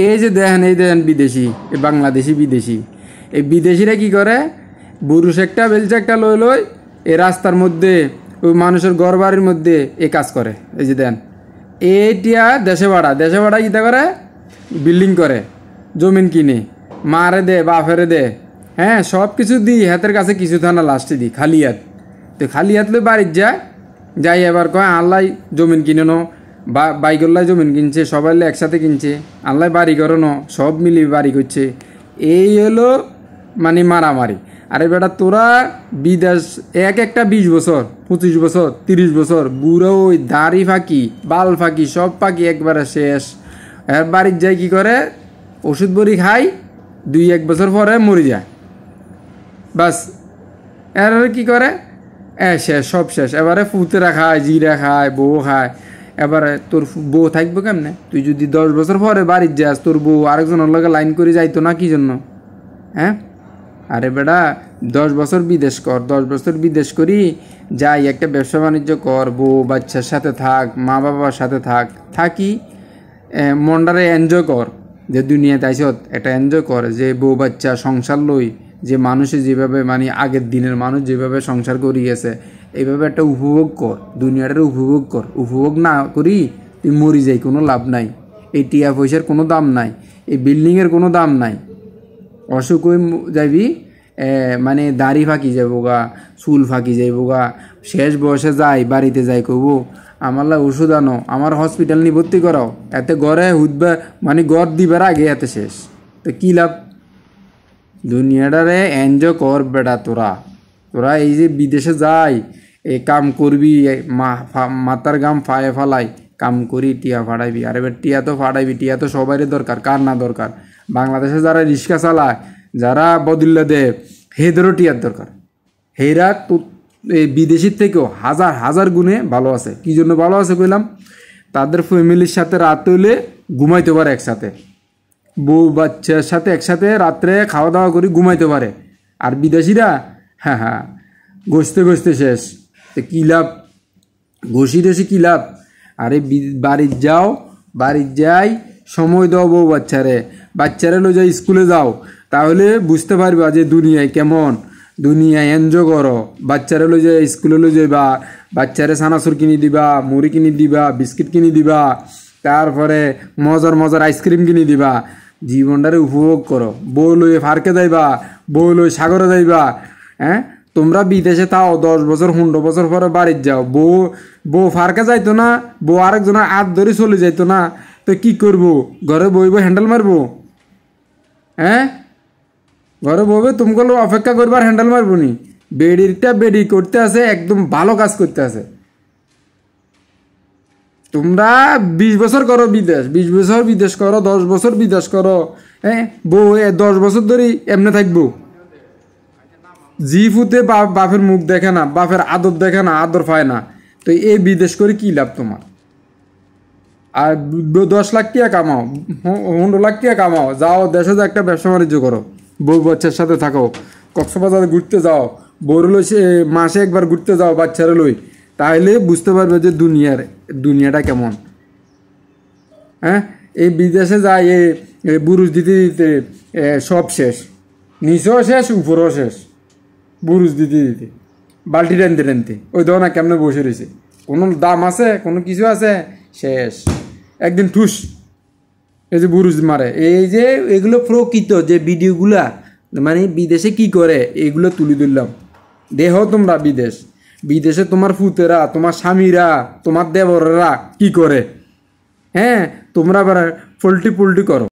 এই যে দেখেন বিদেশি, এই বাংলাদেশি বিদেশি, এই বিদেশিরা কি করে, বুরুষ একটা বেলচা একটা লই এই রাস্তার মধ্যে ওই মানুষের ঘর বাড়ির মধ্যে এই কাজ করে। এই যে দেন এইটা দেশে ভাড়া কীটা করে, বিল্ডিং করে, জমিন কিনে, মারে দে বাফেরে দে, হ্যাঁ সব কিছু দিই, হাতের কাছে কিছু থানা লাস্টে দিই খালি হাত। তো খালি হাত লই বাড়ির যাই এবার কয় আল্লাহ জমিন কিনে নো, বাইকল্লাই জমিন কিনছে, সবাই একসাথে কিনছে, আল্লাহ বাড়ি করো নো, সব মিলি বাড়ি করছে। এই হলো মানে মারামারি। আরে বেটা তোরা বিদেশ একটা 20 বছর 25 বছর 30 বছর বুড়ো ওই দাড়ি ফাঁকি বাল ফাঁকি সব ফাঁকি একবারে শেষ। এর বাড়ির যায় কি করে, ওষুধ বড়ি খাই, 2-1 বছর পরে মরে যায়, বাস। এর কি করে, শেষ, সব শেষ। এবারে ফুতেরা খায়, জিরা খায়, বউ খায়। এবারে তোর বউ থাকবে কেমনে? তুই যদি 10 বছর পরে বাড়ির যাস, তোর বউ আরেকজনের লগে লাইন করে যাইতো না কি জন্য? হ্যাঁ, আরে বেটা 10 বছর বিদেশ কর, 10 বছর বিদেশ করি যাই, একটা ব্যবসা বাণিজ্য কর, বউ বাচ্চার সাথে থাক, মা বাবার সাথে থাকি, মনটারে এনজয় কর। যে দুনিয়াতে আইসত একটা এনজয় কর, যে বউ বাচ্চা সংসার লই, যে মানুষে যেভাবে মানে আগের দিনের মানুষ যেভাবে সংসার করি গেছে, এইভাবে একটা উপভোগ কর, দুনিয়াটার উপভোগ কর। উপভোগ না করি তুই মরি যাই, কোনো লাভ নাই। এই টিয়া পয়সার কোনো দাম নাই, এই বিল্ডিংয়ের কোনো দাম নাই। অসুখ হয়ে যাবি, মানে দাড়ি ফাঁকি যাবো গা, চুল ফাঁকি যাইব গা, শেষ বয়সে যাই বাড়িতে যাই কবো আমার ওষুধ আনো, আমার হসপিটাল নিয়ে ভর্তি করাও, এতে গড়ে হুদবে মানে গড় দিবার আগে এতে শেষ। তো কী লাভ? দুনিয়াটারে এনজয় কর বেটা। তোরা এই যে বিদেশে যাই, এই কাম করবি, মাথার গাম ফায়ে ফালাই কাম করি, টিয়া ফাড়াইবি। আরে বেটা টিয়া তো ফাড়াইবি, টিয়া তো সবারই দরকার, কার না দরকার? বাংলাদেশে যারা রিক্সা চালায়, যারা বদুল্লা দেয়, হেদেরও টিয়ার দরকার। হেরা তো এই বিদেশির থেকেও হাজার গুণে ভালো আছে। কী জন্য ভালো আছে কইলাম? তাদের ফ্যামিলির সাথে রাত হইলে ঘুমাইতে পারে একসাথে, বউ বাচ্চার সাথে একসাথে রাত্রে খাওয়া দাওয়া করে ঘুমাইতে পারে। আর বিদেশিরা হ্যাঁ গোছতে শেষ। তো কী লাভ? ঘষি কী লাভ? আরে বাড়ির যাই, সময় দাও বউ বাচ্চারে লো যাই স্কুলে যাও, তাহলে বুঝতে পারবা যে দুনিয়ায় কেমন, দুনিয়ায় এনজয় করো। বাচ্চারে লো যাই স্কুলে লো যাইবা, বাচ্চারে সানাসুর কিনে দিবা, মুড়ি কিনে দিবা, বিস্কিট কিনে দিবা, তারপরে মজার আইসক্রিম কিনে দিবা। জীবনটারে উপভোগ করো। বউ লইয়ে ফার্কে যাইবা, বউ লই সাগরে যাইবা। হ্যাঁ, তোমরা বিদেশে তাও 10 বছর 15 বছর পরে বাড়ির যাও, বউ ফার্কে যাইতো না, বউ আরেকজনের হাত ধরে চলে যাইতো না, তো কি করবো? ঘরে বইব হ্যান্ডেল মারবো? হ্যাঁ, ঘরে বইবে তোমাকে অপেক্ষা করবার হ্যান্ডেল মারবো নি? বেডি করতে আছে, একদম ভালো কাজ করতে আছে। তোমরা 20 বছর করো বিদেশ, 20 বছর বিদেশ করো, 10 বছর বিদেশ করো, হ্যাঁ বউ 10 বছর ধরে এমনি থাকবো। জি ফুতে বাপের মুখ দেখে না, বাপের আদর দেখে না, আদর পায় না, তো এই বিদেশ করে কি লাভ তোমার? আর 10 লাখ টাকা কামাও, 15 লাখ টাকা কামাও, যাও দেশে যা একটা ব্যবসা বাণিজ্য করো, বউ বাচ্চার সাথে থাকো, কক্সবাজারে ঘুরতে যাও, বউর লই মাসে একবার ঘুরতে যাও বাচ্চারে লই, তাহলে বুঝতে পারবে যে দুনিয়াটা কেমন। হ্যাঁ, এই বিদেশে যায় এই বুরুজ দিতে সব শেষ, নিচেও শেষ উপরেও শেষ। বুরুজ দিতে বাল্টি টানতে ওই ধর না কেমনে বসে রয়েছে, কোনো দাম আছে, কোনো কিছু আছে? শেষ, একদিন ঠুস এই যে বুরুজ মারে। এই যে এগুলো প্রকৃত যে ভিডিওগুলা মানে বিদেশে কি করে এগুলো তুলে ধরলাম। দেহ তোমরা বিদেশে তোমার ফুতেরা, তোমার স্বামীরা, তোমার দেবরেরা কি করে। হ্যাঁ, তোমরা আবার পোল্ট্রি করো।